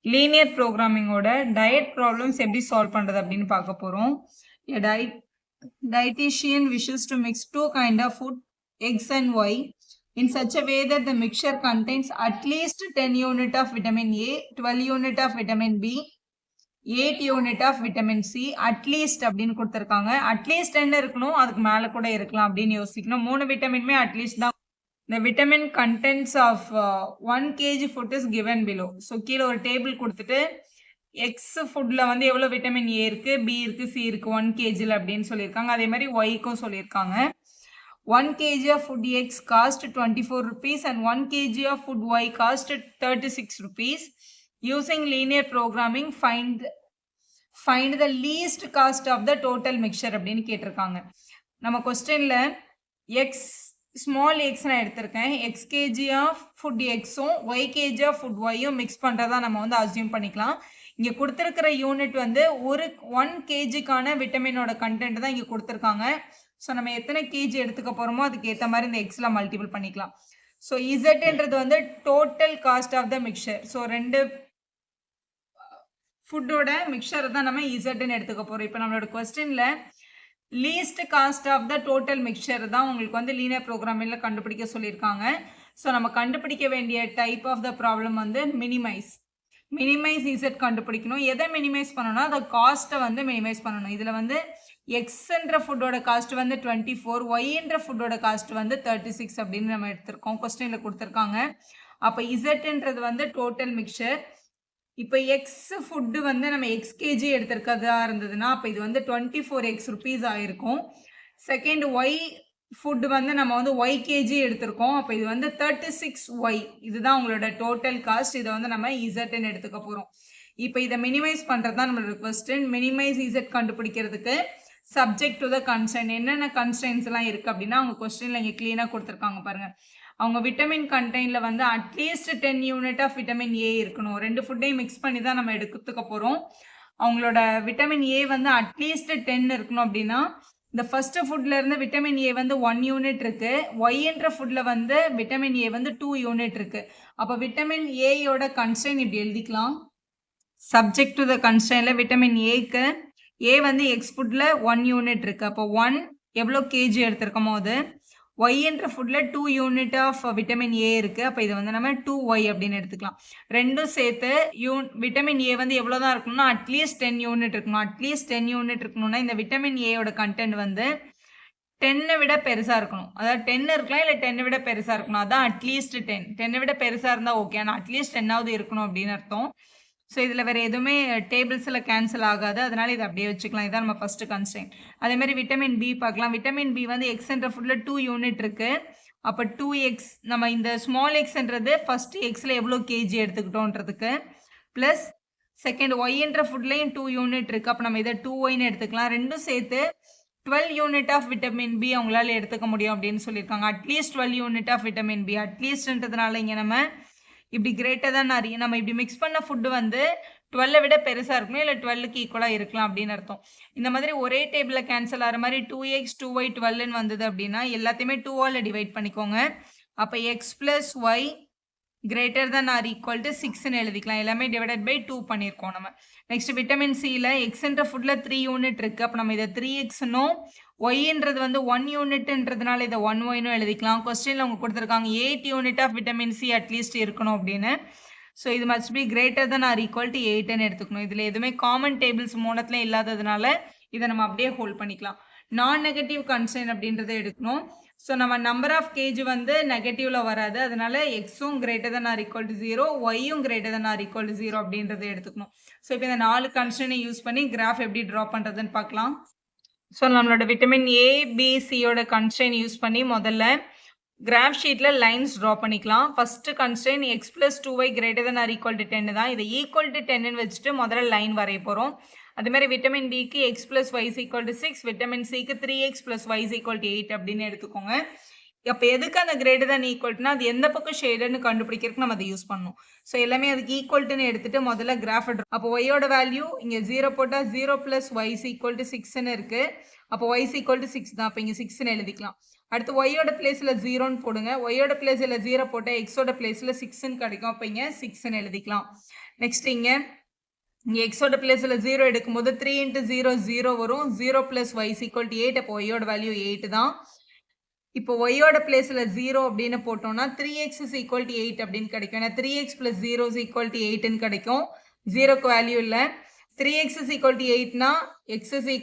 Linear ப்ரோக்ராமிங்கோட diet problems எப்படி solve பண்றது அப்படின்னு பார்க்க போறோம். A dietitian wishes to mix two kind of food, X and Y, in such a way that the mixture contains at least 10 unit of vitamin A, 12 unit of vitamin B, 8 unit of vitamin C, at least அப்படின்னு கொடுத்துருக்காங்க. At least என்ன இருக்கணும், அதுக்கு மேல கூட இருக்கலாம் அப்படின்னு யோசிக்கணும். 3 விட்டமின்மே அட்லீஸ்ட் தான். The vitamin contents of 1 kg food is given below. So கீழே ஒரு டேபிள் கொடுத்துட்டு X ஃபுட்ல வந்து எவ்வளவு விட்டமின் A இருக்கு, B இருக்கு, C இருக்கு 1 kgல அப்படின்னு சொல்லியிருக்காங்க. அதே மாதிரி Yக்கும் சொல்லியிருக்காங்க. 1 kg of food X cost 24 rupees and 1 kg of food Y cost 36 rupees. Using linear programming, find the least cost of the total mixture அப்படின்னு கேட்டிருக்காங்க. நம்ம கொஸ்டின்ல X ஸ்மால் எக்ஸ் நான் எடுத்திருக்கேன். எக்ஸ் கேஜி ஆஃப் ஃபுட் எக்ஸும் y KG of food ஒய்யும் mix பண்ணுறதா நம்ம வந்து அசியூம் பண்ணிக்கலாம். இங்கே கொடுத்துருக்கிற யூனிட் வந்து ஒரு 1 கேஜிக்கான விட்டமினோட கண்டென்ட் தான் இங்கே கொடுத்துருக்காங்க. ஸோ நம்ம எத்தனை கேஜி எடுத்துக்க போகிறோமோ அதுக்கு ஏற்ற மாதிரி இந்த எக்ஸில் மல்டிபிள் பண்ணிக்கலாம். ஸோ இசட்ன்றது வந்து total cost of the mixture. So 2 ஃபுட்டோட மிக்சரை தான் நம்ம இசட்ன்னு எடுத்துக்க போகிறோம். இப்போ நம்மளோட கொஸ்டினில் least cost of the total mixture தான் உங்களுக்கு வந்து லீனியர் ப்ரோக்ராமிங்ல கண்டுபிடிக்க சொல்லியிருக்காங்க. ஸோ நம்ம கண்டுபிடிக்க வேண்டிய டைப் ஆஃப் த ப்ராப்ளம் வந்து மினிமைஸ் இசட் கண்டுபிடிக்கணும். எதை மினிமைஸ் பண்ணணும்னா அந்த காஸ்ட்டை வந்து மினிமைஸ் பண்ணணும். இதில் வந்து எக்ஸ்ன்ற ஃபுட்டோட காஸ்ட் வந்து 24, ஒய்ன்ற ஃபுட்டோட காஸ்ட் வந்து 36 அப்படின்னு நம்ம எடுத்திருக்கோம். கொஸ்டினில் கொடுத்துருக்காங்க. அப்போ இசட்ன்றது வந்து டோட்டல் மிக்சர். இப்போ எக்ஸ் ஃபுட்டு வந்து நம்ம எக்ஸ் கேஜி எடுத்திருக்கதா இருந்ததுன்னா அப்போ இது வந்து 24x rupees ஆயிருக்கும். செகண்ட் ஒய் ஃபுட்டு வந்து நம்ம வந்து ஒய் கேஜி எடுத்திருக்கோம். அப்போ இது வந்து 36y. இதுதான் உங்களோட டோட்டல் காஸ்ட். இதை வந்து நம்ம இசட்ன்னு எடுத்துக்க போகிறோம். இப்போ இதை மினிமைஸ் பண்ணுறது தான் நம்மளோட கொஸ்டின். மினிமைஸ் இசட் கண்டுபிடிக்கிறதுக்கு சப்ஜெக்ட் டு த கன்ஸ்ட்ரெயின்ட் என்னென்ன கன்ஸ்ட்ரெயின்ஸ் எல்லாம் இருக்குது அப்படின்னா அவங்க கொஸ்டினில் இங்கே க்ளீனாக கொடுத்துருக்காங்க பாருங்கள். அவங்க விட்டமின் கண்டெய்னில் வந்து at least 10 unit of vitamin A இருக்கணும். 2 ஃபுட்டையும் மிக்ஸ் பண்ணி தான் நம்ம எடுத்துக்க போகிறோம். அவங்களோட விட்டமின் ஏ வந்து அட்லீஸ்ட் 10 இருக்கணும். அப்படின்னா இந்த ஃபர்ஸ்ட் ஃபுட்ல இருந்து விட்டமின் ஏ வந்து 1 யூனிட் இருக்கு. ஒய்ன்ற ஃபுட்ல வந்து விட்டமின் ஏ வந்து 2 யூனிட் இருக்கு. அப்போ விட்டமின் ஏயோட கன்ஸ்ட்ரெயின் இப்படி எழுதிக்கலாம். சப்ஜெக்ட் டு த கன்ஸ்ட்ரெயின்ல விட்டமின் ஏக்கு ஏ வந்து எக்ஸ் ஃபுட்ல 1 யூனிட் இருக்கு. அப்போ 1 எவ்வளோ கேஜி எடுத்திருக்கோமோ அது. ஒய்ன்ற ஃபுட்ல 2 யூனிட் ஆஃப் விட்டமின் ஏ இருக்கு. அப்போ இது வந்து நம்ம 2y அப்படின்னு எடுத்துக்கலாம். ரெண்டும் சேர்த்து விட்டமின் ஏ வந்து எவ்வளோதான் இருக்கணும்னா அட்லீஸ்ட் 10 யூனிட் இருக்கணும். அட்லீஸ்ட் 10 யூனிட் இருக்கணும்னா இந்த விட்டமின் ஏயோட கண்டென்ட் வந்து 10 விட பெருசாக இருக்கணும். அதாவது 10 இருக்கலாம் இல்லை 10 விட பெருசாக இருக்கணும். அதான் அட்லீஸ்ட் 10 விட பெருசாக இருந்தால் ஓகே. ஆனால் அட்லீஸ்ட் 10ஆவது இருக்கணும் அப்படின்னு அர்த்தம். ஸோ இதில் வேறு எதுவுமே டேபிள்ஸில் கேன்சல் ஆகாது. அதனால இதை அப்படியே வச்சுக்கலாம். இதான் நம்ம ஃபஸ்ட்டு கன்ஸ்ட்ரெயின்ட். அதேமாதிரி விட்டமின் பி பார்க்கலாம். விட்டமின் பி வந்து எக்ஸ்ன்ற ஃபுட்டில் 2 யூனிட் இருக்குது. அப்போ 2x நம்ம இந்த ஸ்மால் எக்ஸ்ன்றது ஃபஸ்ட்டு எக்ஸில் எவ்வளோ கேஜி எடுத்துக்கிட்டோன்றதுக்கு ப்ளஸ் செகண்ட் ஒய்ன்ற ஃபுட்லேயும் 2 யூனிட் இருக்குது. அப்போ நம்ம இதை 2yன்னு எடுத்துக்கலாம். ரெண்டும் சேர்த்து 12 யூனிட் ஆஃப் விட்டமின் பி அவங்களால எடுத்துக்க முடியும் அப்படின்னு சொல்லியிருக்காங்க. அட்லீஸ்ட் 12 யூனிட் ஆஃப் விட்டமின் பி. அட்லீஸ்ட்ன்றதுனால இங்கே நம்ம இப்படி கிரேட்டர் தான் நிறைய நம்ம இப்படி மிக்ஸ் பண்ண ஃபுட்டு வந்து 12 விட பெருசாக இருக்கணும் இல்லை 12க்கு ஈக்குவலாக இருக்கலாம் அப்படின்னு அர்த்தம். இந்த மாதிரி ஒரே டேபிளில் கேன்சல் ஆகிற மாதிரி 2x 2y 12ன்னு வந்தது அப்படின்னா எல்லாத்தையுமே 2ஆல் டிவைட் பண்ணிக்கோங்க. அப்போ X plus Y greater than or equal to 6ன்னு எழுதிக்கலாம். எல்லாமே டிவைடட் பை 2 பண்ணியிருக்கோம் நம்ம. நெக்ஸ்ட் விட்டமின் சியில் எக்ஸ்ன்ற ஃபுட்டில் 3 யூனிட் இருக்குது. அப்போ நம்ம இதை 3xன்னும் ஒய்ன்றது வந்து 1 யூனிட்ன்றதுனால இதை 1yன்னு எழுதிக்கலாம். கொஸ்டினில் அவங்க கொடுத்துருக்காங்க 8 unit of vitamin C at least இருக்கணும் அப்படின்னு. ஸோ இது must be greater than or equal to 8ன்னு எடுத்துக்கணும். இதில் எதுவுமே காமன் டேபிள்ஸ் மூலத்தில் இல்லாததுனால இதை நம்ம அப்படியே ஹோல்ட் பண்ணிக்கலாம். நான் நெகட்டிவ் கன்ஸ்ட்ரெயின் அப்படின்றத எடுக்கணும். ஸோ நம்ம நம்பர் ஆஃப் கேஜி வந்து நெகட்டிவ்ல வராது. அதனால எக்ஸும் greater than or equal to 0, ஒய்யும் greater than or equal to 0 அப்படின்றத எடுத்துக்கணும். ஸோ இப்போ இந்த 4 கன்ஸ்ட்ரெயினை யூஸ் பண்ணி கிராஃப் எப்படி ட்ரா பண்ணுறதுன்னு பார்க்கலாம். ஸோ நம்மளோட விட்டமின் ஏ பி சியோட கன்ஸ்ட்ரெயின் யூஸ் பண்ணி முதல்ல கிராஃப் ஷீட்டில் லைன்ஸ் ட்ரா பண்ணிக்கலாம். First constraint x plus 2y greater than or equal to 10 தான். இதை ஈக்குவல் டு 10ன்னு வச்சுட்டு முதல்ல லைன் வரைய போகிறோம். அதுமாதிரி விட்டமின் டிக்கு x plus y equal to 6, vitamin சிக்கு 3x plus y equal to 8 அப்படின்னு எடுத்துக்கோங்க. அப்போ எதுக்கு அந்த கிரேட்டர் தான் ஈக்குவல்ட்டுனா அது எந்த பக்கம் ஷேடுன்னு கண்டுபிடிக்கிறதுக்கு நம்ம அதை யூஸ் பண்ணணும். ஸோ எல்லாமே அதுக்கு ஈக்குவல்ட்டுன்னு எடுத்துட்டு முதல்ல கிராஃப் அப்போ ஒய்யோட வேல்யூ இங்கே 0 போட்டால் 0 ப்ளஸ் ஒய் ஈக்குவல் டு 6ன்னு இருக்குது. அப்போ ஒய் ஈக்குவல் டு 6 தான். அப்போ இங்கே 6ன்னு எழுதிக்கலாம். அடுத்து ஒய்யோட பிளேஸில் 0ன்னு போடுங்க. ஒய்யோட பிளேஸில் 0 போட்டால் எக்ஸோட பிளேஸில் 6ன்னு கிடைக்கும். அப்போ இங்கே 6ன்னு எழுதிக்கலாம். நெக்ஸ்ட் இங்கே எக்ஸோட பிளேஸில் 0 எடுக்கும்போது 3 × 0 0 வரும். 0 + y = 8. அப்போ ஒய்யோட வேல்யூ 8 தான். இப்போ ஒய்யோட பிளேஸில் 0 அப்படின்னு போட்டோம்னா 3x = 8 அப்படின்னு கிடைக்கும். ஏன்னா 3x + 0 = 8ன்னு கிடைக்கும். 0க்கு வேல்யூ இல்லை. 3x = 8னா x =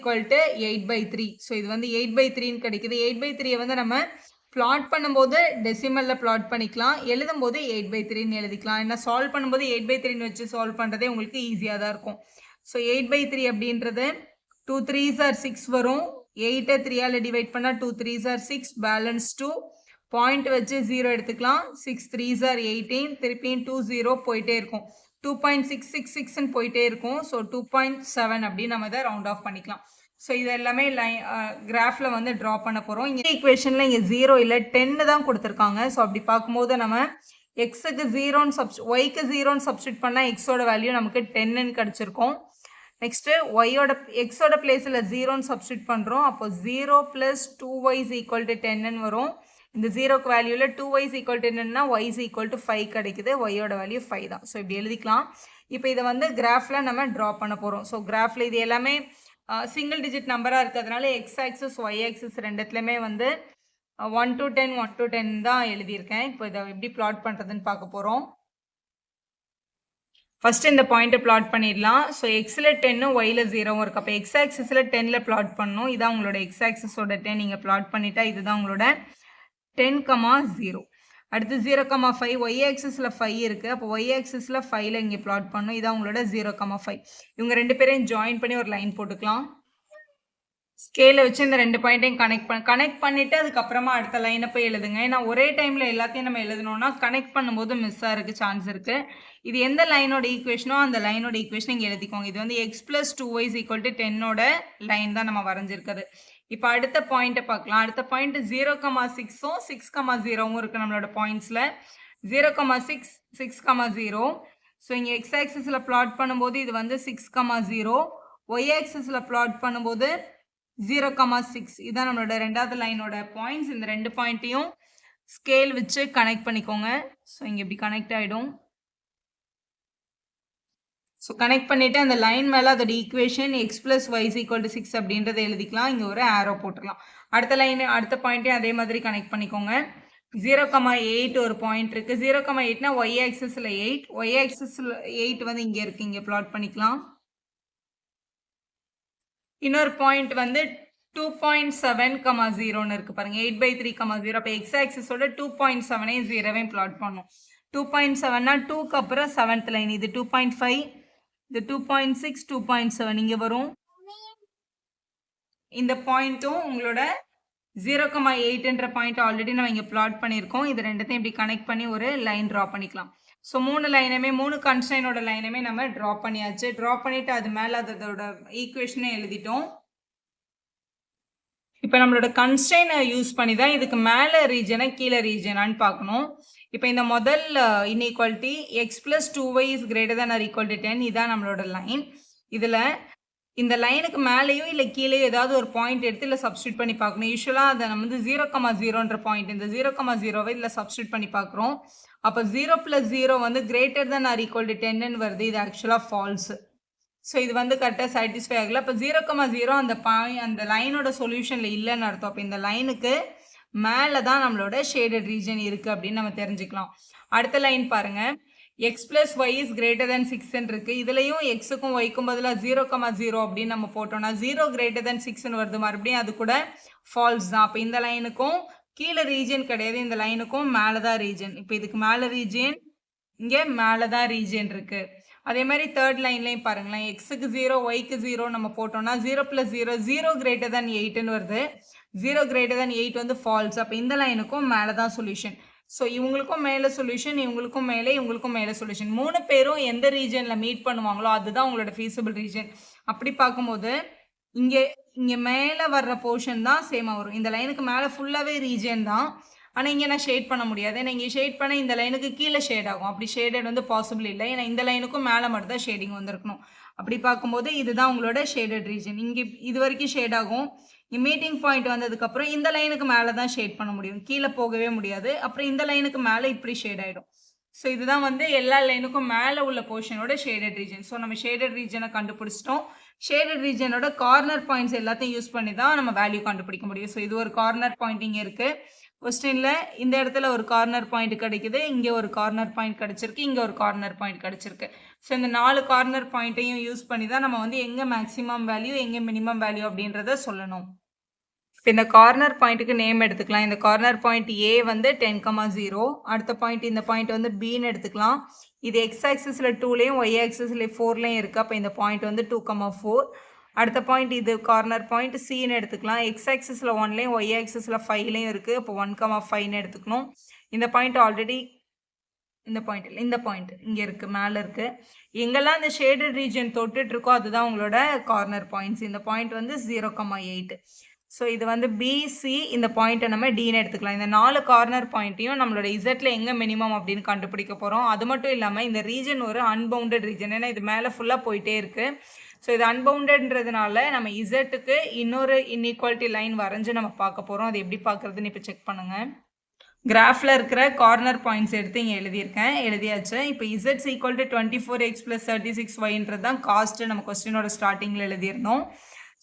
8/3. ஸோ இது வந்து 8/3ன்னு கிடைக்குது. 8/3 வந்து நம்ம பிளாட் பண்ணும்போது டெசிமலில் பிளாட் பண்ணிக்கலாம், எழுதும்போது 8/3ன்னு எழுதிக்கலாம். ஏன்னா சால்வ் பண்ணும்போது 8/3ன்னு வச்சு சால்வ் பண்ணுறதே உங்களுக்கு ஈஸியாக தான் இருக்கும். ஸோ 8/3 அப்படின்றது 2 3s are 6 வரும். 8 3ஆல் டிவைட் பண்ணால் 2 3s are 6, பேலன்ஸ் 2. பாயிண்ட் வச்சு 0 எடுத்துக்கலாம். 6 3s are 18, திருப்பியும் 2 0 போயிட்டே இருக்கும். 2.666ன்னு போயிட்டே இருக்கும். ஸோ 2.7 அப்படின்னு நம்ம இதை ரவுண்ட் ஆஃப் பண்ணிக்கலாம். ஸோ இது எல்லாமே கிராஃபில் வந்து ட்ரா பண்ண போகிறோம். இங்கே ஈக்குவேஷனில் இங்கே 0 இல்லை 10 தான் கொடுத்துருக்காங்க. ஸோ அப்படி பார்க்கும்போது நம்ம எக்ஸுக்கு 0ன்னு ஒய்க்கு 0ன்னு சப்ஸ்டியூட் பண்ணால் எக்ஸோட வேல்யூ நமக்கு 10ன்னு கிடச்சிருக்கும். நெக்ஸ்ட்டு ஒய்யோட எக்ஸோட பிளேஸில் 0ன்னு சப்ஸ்டியூட் பண்ணுறோம். அப்போ 0 + 2y = 10ன்னு வரும். இந்த 0க்கு வேல்யூவில் 2y = 10ன்னா y = 5 கிடைக்குது. ஒய்யோட வேல்யூ 5 தான். ஸோ இப்படி எழுதிக்கலாம். இப்போ இதை வந்து கிராஃபில் நம்ம ட்ரா பண்ண போகிறோம். ஸோ கிராஃபில் இது எல்லாமே சிங்கிள் டிஜிட் நம்பராக இருக்கிறதுனால எக்ஸ் ஆக்சிஸ் ஒய் ஆக்சிஸ் ரெண்டுத்துலையுமே வந்து 1 to 10 1 to 10 தான் எழுதியிருக்கேன். இப்போ இதை எப்படி பிளாட் பண்ணுறதுன்னு பார்க்க போகிறோம். ஃபஸ்ட்டு இந்த பாயிண்ட்டை பிளாட் பண்ணிடலாம். ஸோ எக்ஸில் 10 ஒயில் 0 இருக்குது. அப்போ எக்ஸ் ஆக்சிஸில் 10ல் பிளாட் பண்ணணும். இதான் உங்களோட எக்ஸ் ஆக்சிஸோட 10. நீங்கள் பிளாட் பண்ணிட்டா இதுதான் உங்களோட 10,0. அடுத்து 0,5 ஒய் ஆக்சிஸில் 5 இருக்குது. அப்போ ஒய் ஆக்சிஸில் 5ல் இங்கே பிளாட் பண்ணணும். இதான் உங்களோட 0,5. இவங்க ரெண்டு பேரையும் ஜாயின் பண்ணி ஒரு லைன் போட்டுக்கலாம். ஸ்கேலை வச்சு இந்த ரெண்டு பாயிண்ட்டையும் கனெக்ட் பண்ணிவிட்டு அதுக்கப்புறமா அடுத்த லைனை போய் எழுதுங்க. ஏன்னா ஒரே டைமில் எல்லாத்தையும் நம்ம எழுதணும்னா கனெக்ட் பண்ணும்போது மிஸ் ஆகிறதுக்கு சான்ஸ் இருக்குது. இது எந்த லைனோட ஈக்குவேஷனோ அந்த லைனோட ஈக்குவேஷன் இங்கே எழுதிக்கோங்க. இது வந்து x + 2y = 10ஓட லைன் தான் நம்ம வரைஞ்சிருக்குது. இப்போ அடுத்த பாயிண்ட்டை பார்க்கலாம். அடுத்த பாயிண்ட் 0,6ம் 6,0வும் இருக்குது நம்மளோட பாயிண்ட்ஸில். 0,6 6,0. ஸோ இங்கே எக்ஸ் ஆக்சிஸில் பிளாட் பண்ணும்போது இது வந்து 6,0, ஒய் ஆக்சிஸில் பிளாட் பண்ணும்போது 0,6. இதுதான் நம்மளோட ரெண்டாவது லைனோட பாயிண்ட்ஸ். இந்த ரெண்டு பாயிண்ட்டையும் ஸ்கேல் வச்சு கனெக்ட் பண்ணிக்கோங்க. ஸோ இங்கே இப்படி கனெக்ட் ஆகிடும். ஸோ கனெக்ட் பண்ணிவிட்டு அந்த லைன் மேலே அதோட ஈக்குவேஷன் x + y = 6 அப்படின்றத எழுதிக்கலாம். இங்கே ஒரு ஆரோ போட்டுடலாம். அடுத்த பாயிண்ட்டையும் அதே மாதிரி கனெக்ட் பண்ணிக்கோங்க. 0,8 ஒரு பாயிண்ட் இருக்குது. 0,8னா ஒய் ஆக்சிஸில் 8, ஒய் ஆக்சிஸில் 8 வந்து இங்கே இருக்குது. இங்கே பிளாட் பண்ணிக்கலாம். இன்னொரு பாயிண்ட் வந்து 2.7,0ன்னு இருக்குது பாருங்கள். 8/3,0. அப்போ எக்ஸ் ஆக்சிஸோட 2.7ஐயும் 0வையும் பிளாட் பண்ணும். 2.7னா 2க்கு அப்புறம் 7th லைன். இது 2.5, இது 2.6, 2.7 இங்கே வரும். இந்த பாயிண்ட்டும் உங்களோட 0,8ன்ற பாயிண்ட் ஆல்ரெடி நம்ம இங்கே பிளாட் பண்ணியிருக்கோம். இது ரெண்டுத்தையும் இப்படி கனெக்ட் பண்ணி ஒரு லைன் ட்ரா பண்ணிக்கலாம். ஸோ 3 லைனுமே 3 கன்ஸ்ட்ரைனோட லைனுமே நம்ம ட்ரா பண்ணியாச்சு. ட்ரா பண்ணிவிட்டு அது மேலே அதோட ஈக்குவேஷனே எழுதிட்டோம். இப்போ நம்மளோட கன்ஸ்ட்ரைனை யூஸ் பண்ணி தான் இதுக்கு மேலே ரீஜனை கீழே ரீஜனான்னு பார்க்கணும். இப்போ இந்த முதல் இன்இக்வாலிட்டி x + 2y ≥ 10 இதான் நம்மளோட லைன். இதில் இந்த லைனுக்கு மேலேயோ இல்லை கீழேயோ ஏதாவது ஒரு பாயிண்ட் எடுத்து இல்லை சப்ஸ்டியூட் பண்ணி பார்க்கணும். யூஸ்வலாக அதை நம்ம வந்து 0,0ன்ற பாயிண்ட் இந்த 0,0வை இதில் சப்ஸ்டியூட் பண்ணி பார்க்குறோம். அப்போ 0 + 0 வந்து ≥ 10ன்னு வருது. இது ஆக்சுவலாக ஃபால்ஸு. ஸோ இது வந்து கரெக்டாக சாட்டிஸ்ஃபை ஆகலை. இப்போ 0,0 அந்த லைனோட சொல்யூஷனில் இல்லைன்னு அர்த்தம். அப்போ இந்த லைனுக்கு மேலே தான் நம்மளோட ஷேடட் ரீஜன் இருக்குது அப்படின்னு நம்ம தெரிஞ்சுக்கலாம். அடுத்த லைன் பாருங்கள். x + y ≥ 6ன்னு இருக்குது. இதுலேயும் எக்ஸுக்கும் ஒய்க்கும் பதிலாக 0,0 அப்படின்னு நம்ம போட்டோம்னா 0 > 6ன்னு வருது. மறுபடியும் அது கூட ஃபால்ஸ் தான். அப்போ இந்த லைனுக்கும் கீழே ரீஜன் கிடையாது, இந்த லைனுக்கும் மேலே தான் ரீஜன். இப்போ இதுக்கு மேலே ரீஜன், இங்கே மேலே தான் ரீஜன் இருக்குது. அதே மாதிரி தேர்ட் லைன்லையும் பாருங்களேன். எக்ஸுக்கு 0 ஒய்க்கு 0 நம்ம போட்டோம்னா 0 + 0 0 > 8ன்னு வருது. 0 > 8 வந்து ஃபால்ஸ். அப்போ இந்த லைனுக்கும் மேலே தான் சொல்யூஷன். ஸோ இவங்களுக்கும் மேலே சொல்யூஷன், இவங்களுக்கும் மேலே சொல்யூஷன். 3 பேரும் எந்த ரீஜனில் மீட் பண்ணுவாங்களோ அதுதான் உங்களோட ஃபீஸிபிள் ரீஜன். அப்படி பார்க்கும்போது இங்கே மேலே வர்ற போர்ஷன் தான் சேமாக வரும். இந்த லைனுக்கு மேலே ஃபுல்லாகவே ரீஜன் தான். ஆனால் இங்கே நான் ஷேட் பண்ண முடியாது. ஏன்னா இங்கே ஷேட் பண்ண இந்த லைனுக்கு கீழே ஷேட் ஆகும். அப்படி ஷேடட் வந்து பாசிபிள் இல்லை. ஏன்னா இந்த லைனுக்கும் மேலே மட்டும் தான் ஷேடிங் வந்திருக்கணும். அப்படி பார்க்கும்போது இதுதான் உங்களோட ஷேடட் ரீஜன். இங்கே இது வரைக்கும் ஷேட் ஆகும். இங்கே மீட்டிங் பாயிண்ட் வந்ததுக்கப்புறம் இந்த லைனுக்கு மேலே தான் ஷேட் பண்ண முடியும், கீழே போகவே முடியாது. அப்புறம் இந்த லைனுக்கு மேலே இப்படி ஷேட் ஆகிடும். ஸோ இதுதான் வந்து எல்லா லைனுக்கும் மேலே உள்ள போர்ஷனோட ஷேடட் ரீஜன். ஸோ நம்ம ஷேடட் ரீஜனை கண்டுபிடிச்சிட்டோம். ஷேடட் ரீஜனோட கார்னர் பாயிண்ட்ஸ் எல்லாத்தையும் யூஸ் பண்ணி தான் நம்ம வேல்யூ கண்டுபிடிக்க முடியும். ஸோ இது ஒரு கார்னர் பாயிண்ட் இங்கே இருக்குது. கொஸ்டினில் இந்த இடத்துல ஒரு கார்னர் பாயிண்ட் கிடைக்குது, இங்கே ஒரு கார்னர் பாயிண்ட் கிடச்சிருக்கு, இங்கே ஒரு கார்னர் பாயிண்ட் கிடச்சிருக்கு. ஸோ இந்த 4 கார்னர் பாயிண்ட்டையும் யூஸ் பண்ணி தான் நம்ம வந்து எங்கே மேக்ஸிமம் வேல்யூ எங்கே மினிமம் வேல்யூ அப்படின்றத சொல்லணும். இப்போ இந்த கார்னர் பாயிண்ட்டுக்கு நேம் எடுத்துக்கலாம். இந்த கார்னர் பாயிண்ட் ஏ வந்து 10,0. அடுத்த பாயிண்ட் இந்த பாயிண்ட் வந்து பின்னு எடுத்துக்கலாம். இது எக்ஸ் ஆக்சிஸில் 2லையும் ஒய் ஆக்சிஸில் 4லையும் இருக்குது. அப்போ இந்த பாயிண்ட் வந்து 2,4. அடுத்த பாயிண்ட் இது கார்னர் பாயிண்ட் சின்னு எடுத்துக்கலாம். எக்ஸ் ஆக்சிஸில் 1லையும் ஒய் ஆக்சிஸில் 5லையும் இருக்குது. அப்போ 1,5ன்னு எடுத்துக்கணும். இந்த பாயிண்ட் ஆல்ரெடி இந்த பாயிண்ட் இங்கே இருக்குது, மேலே இருக்குது. எங்கெல்லாம் இந்த ஷேடட் ரீஜன் தொட்டுட்டு இருக்கோ அதுதான் உங்களோட கார்னர் பாயிண்ட்ஸ். இந்த பாயிண்ட் வந்து 0,8. ஸோ இது வந்து பிசி, இந்த பாயிண்ட்டை நம்ம டின்னு எடுத்துக்கலாம். இந்த 4 கார்னர் பாயிண்ட்டையும் நம்மளோட இசட்டில் எங்கே மினிமம் அப்படின்னு கண்டுபிடிக்க போகிறோம். அது மட்டும் இல்லாமல் இந்த ரீஜன் ஒரு அன்பவுண்டட் ரீஜன், ஏன்னா இது மேலே ஃபுல்லாக போயிட்டே இருக்குது. ஸோ இது அன்பவுண்டட்ன்றதுனால நம்ம இசட்டுக்கு இன்னொரு இன்இக்வாலிட்டி லைன் வரைஞ்சி நம்ம பார்க்க போகிறோம். அது எப்படி பார்க்குறதுன்னு இப்போ செக் பண்ணுங்கள். கிராஃபில் இருக்கிற கார்னர் பாயிண்ட்ஸ் எடுத்து இங்கே எழுதியாச்சு. இப்போ இசட்ஸ் ஈக்குவல் டு 24x + 36yன்றது தான் காஸ்ட்டு நம்ம கொஸ்டினோட ஸ்டார்டிங்கில் எழுதியிருந்தோம்.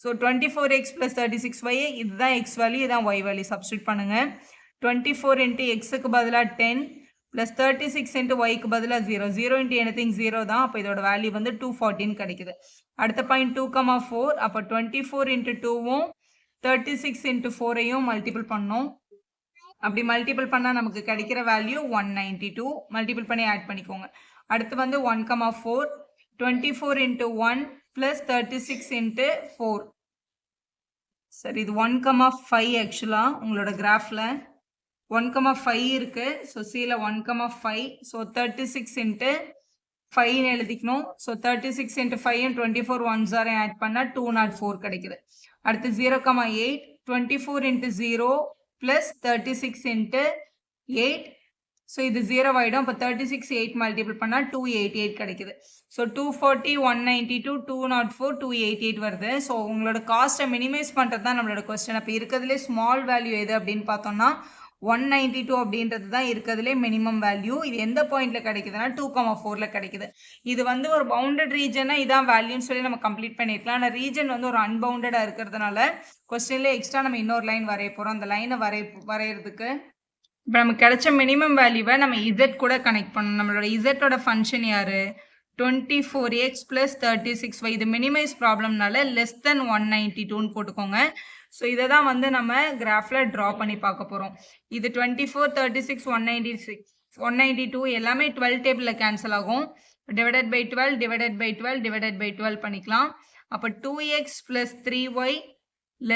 ஸோ 24x + 36y இதுதான் எக்ஸ் வேல்யூ, இதுதான் ஒய் வேல்யூ. சப்ஸ்டியூட் பண்ணுங்கள். 24 × எக்ஸுக்கு பதிலாக 10 + 36 × ஒய்க்கு பதிலாக 0. 0 × anything 0 தான். அப்போ இதோட வேல்யூ வந்து 214 கிடைக்குது. அடுத்த பாயிண்ட் 2,4. அப்போ 24 × 2வும் 36 × 4ஐயும் மல்டிபிள் பண்ணோம். அப்படி மல்டிபிள் பண்ணால் நமக்கு கிடைக்கிற வேல்யூ 192. மல்டிபிள் பண்ணி ஆட் பண்ணிக்கோங்க. அடுத்து வந்து 1,4. 24 × 1 + 36 × 4. சரி, இது 1,5 ஆக்சுவலாக உங்களோட கிராஃபில் 1,5 இருக்குது. ஸோ சியில் 1,5. ஸோ 36 × 5ன்னு எழுதிக்கணும். ஸோ 36 × 5 24 1s ஆட் பண்ணால் 204 கிடைக்குது. அடுத்து 0,8. 24 × 0 + 36 × 8. ஸோ இது 0 ஆகிடும். அப்போ 36 8 மல்டிபிள் பண்ணால் 288 கிடைக்குது. ஸோ 240 192 204 288 வருது. ஸோ உங்களோட காஸ்ட்டை மினிமைஸ் பண்ணுறது தான் நம்மளோட கொஸ்டின். அப்போ இருக்கிறதுலே ஸ்மால் வேல்யூ எது அப்படின்னு பார்த்தோம்னா 192 அப்படின்றது தான் இருக்கிறதுலே மினிமம் வேல்யூ. இது எந்த பாயிண்டில் கிடைக்குதுன்னா 2,4ல் கிடைக்குது. இது வந்து ஒரு பவுண்டட் ரீஜனாக இதான் வேல்யூன்னு சொல்லி நம்ம கம்ப்ளீட் பண்ணியிருக்கலாம். ஆனால் ரீஜன் வந்து ஒரு அன்பவுண்டடாக இருக்கிறதுனால கொஸ்டின்லேயே எக்ஸ்ட்ரா நம்ம இன்னொரு லைன் வரைய போகிறோம். அந்த லைனை வரைகிறதுக்கு இப்போ நமக்கு கிடைச்ச மினிமம் வேல்யூவை நம்ம இசட் கூட கனெக்ட் பண்ணணும். நம்மளோட இசட்டோட ஃபங்க்ஷன் யார்? 24x + 36y. இது மினிமைஸ் ப்ராப்ளம்னால << 192ன்னு போட்டுக்கோங்க. ஸோ இதை தான் வந்து நம்ம கிராஃபில் ட்ரா பண்ணி பார்க்க போகிறோம். இது 24 36 192 எல்லாமே 12 டேபிளில் கேன்சல் ஆகும். Divided by 12 divided by 12 divided by 12 பண்ணிக்கலாம். அப்போ 2x + 3y <<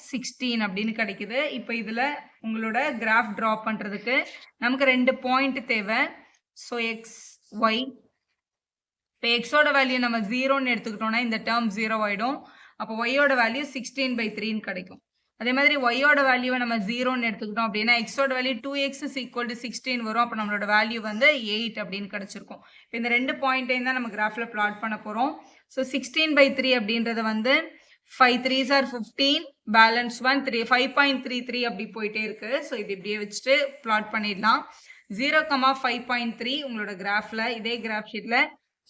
16 அப்படின்னு கிடைக்குது. இப்போ இதில் உங்களோட கிராஃப் ட்ரா பண்ணுறதுக்கு நமக்கு 2 பாயிண்ட் தேவை. So x y. இப்போ எக்ஸோட வேல்யூ நம்ம 0ன்னு எடுத்துக்கிட்டோம்னா இந்த டேர்ம் 0 ஆகிடும். அப்போ ஒய்யோட வேல்யூ 16/3ன்னு கிடைக்கும். அதே மாதிரி ஒய்யோட வேல்யூவை நம்ம 0ன்னு எடுத்துக்கிட்டோம் அப்படின்னா எக்ஸோட வேல்யூ 2x = 16 வரும். அப்போ நம்மளோட வேல்யூ வந்து 8 அப்படின்னு கிடச்சிருக்கும். இப்போ இந்த 2 பாயிண்ட்டையும் தான் நம்ம கிராஃபில் பிளாட் பண்ண போகிறோம். ஸோ 16/3 அப்படின்றத வந்து 5 3s are 15, பேலன்ஸ் 1 5.33 அப்படி போயிட்டே இருக்கு. ஸோ இது இப்படியே வச்சுட்டு பிளாட் பண்ணிடலாம். 0,5.3 உங்களோட கிராஃபில் இதே கிராஃப் ஷீட்டில்.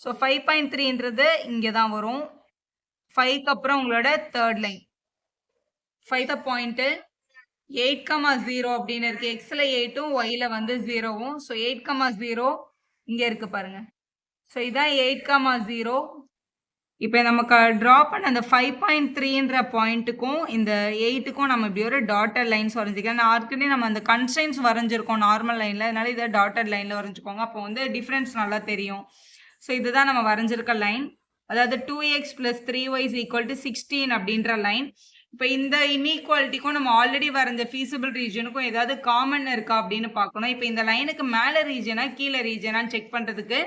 ஸோ 5.3ன்றது இங்கே தான் வரும். 5க்கு அப்புறம் உங்களோட தேர்ட் லைன் 5 பாயிண்ட்டு 8,0 அப்படின்னு இருக்கு. எக்ஸில் 8ம் ஒய்யில் வந்து 0வும். ஸோ 8,0 இங்கே இருக்கு பாருங்க. ஸோ இதான் 8,0. இப்போ நமக்கு ட்ரா பண்ண அந்த 5.3ன்ற பாயிண்ட்டுக்கும் இந்த 8க்கும் நம்ம இப்படி ஒரு டாட்டட் லைன்ஸ் வரைஞ்சிக்கலாம். ஆல்ரெடி நம்ம அந்த கன்ஸ்ட்ரெயின்ஸ் வரைஞ்சிருக்கோம் நார்மல் லைனில், அதனால இதை டாட்டட் லைனில் வரைஞ்சிக்கோங்க. அப்போ வந்து டிஃப்ரென்ஸ் நல்லா தெரியும். ஸோ இதுதான் நம்ம வரைஞ்சிருக்க லைன். அதாவது 2x + 3y = 16 அப்படின்ற லைன். இப்போ இந்த இன்இக்வாலிட்டிக்கும் நம்ம ஆல்ரெடி வரைஞ்ச ஃபீஸிபிள் ரீஜனுக்கும் ஏதாவது காமன் இருக்கா அப்படின்னு பார்க்கணும். இப்போ இந்த லைனுக்கு மேலே ரீஜனா கீழே ரீஜனான்னு செக் பண்ணுறதுக்கு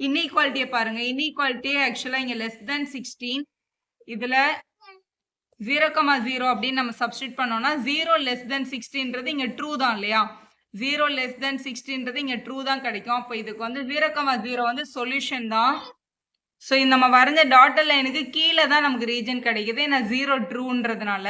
இன்இக்வாலிட்டியை பாருங்க. இன்இக்வாலிட்டியே ஆக்சுவலாக இங்கே <16. இதில் 0,0 அப்படின்னு நம்ம சப்ஸ்டியூட் பண்ணோம்னா 0 < 16ன்றது இங்கே ட்ரூ தான் இல்லையா? 0 < 16ன்றது இங்கே ட்ரூ தான் கிடைக்கும். அப்போ இதுக்கு வந்து 0,0 வந்து சொல்யூஷன் தான். ஸோ இந்த நம்ம வரைஞ்ச டாட்டட் லைனுக்கு கீழே தான் நமக்கு ரீஜன் கிடைக்குது. ஏன்னா 0 ட்ரூன்றதுனால.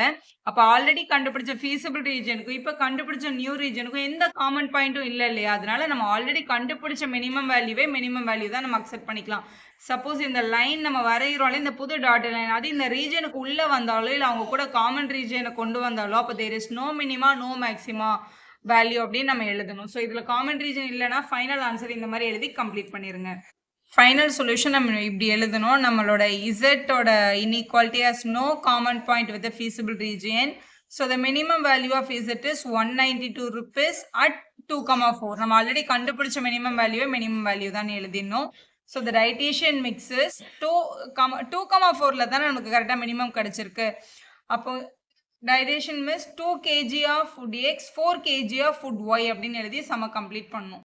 அப்போ ஆல்ரெடி கண்டுபிடிச்ச ஃபீசிபிள் ரீஜனுக்கும் இப்போ கண்டுபிடிச்ச நியூ ரீஜனுக்கும் எந்த காமன் பாயிண்ட்டும் இல்லை இல்லையா? அதனால நம்ம ஆல்ரெடி கண்டுபிடிச்ச மினிமம் வேல்யூ தான் நம்ம அக்செப்ட் பண்ணிக்கலாம். சப்போஸ் இந்த லைன் நம்ம வரைகிறோம்ல இந்த புது டாட்டட் லைன் அது இந்த ரீஜனுக்கு உள்ளே வந்தாலோ இல்லை அவங்க கூட காமன் ரீஜனை கொண்டு வந்தாலோ அப்போ there is no minima no maxima value அப்படின்னு நம்ம எழுதணும். ஸோ இதில் காமன் ரீஜன் இல்லைன்னா ஃபைனல் ஆன்சர் இந்த மாதிரி எழுதி கம்ப்ளீட் பண்ணிடுங்க. ஃபைனல் சொல்யூஷன் நம்ம இப்படி எழுதணும். நம்மளோட இசட்டோட inequality has no common point with feasible region. So the minimum value of z is 192 rupees at 2,4. நம்ம ஆல்ரெடி கண்டுபிடிச்ச மினிமம் வேல்யூ தான் எழுதிடணும். So the dietitian mix is 2,4ல தானே நமக்கு கரெக்டாக மினிமம் கிடைச்சிருக்கு. அப்போ dietitian mix 2 kg of food x 4 kg of food y அப்படின்னு எழுதி சம கம்ப்ளீட் பண்ணணும்.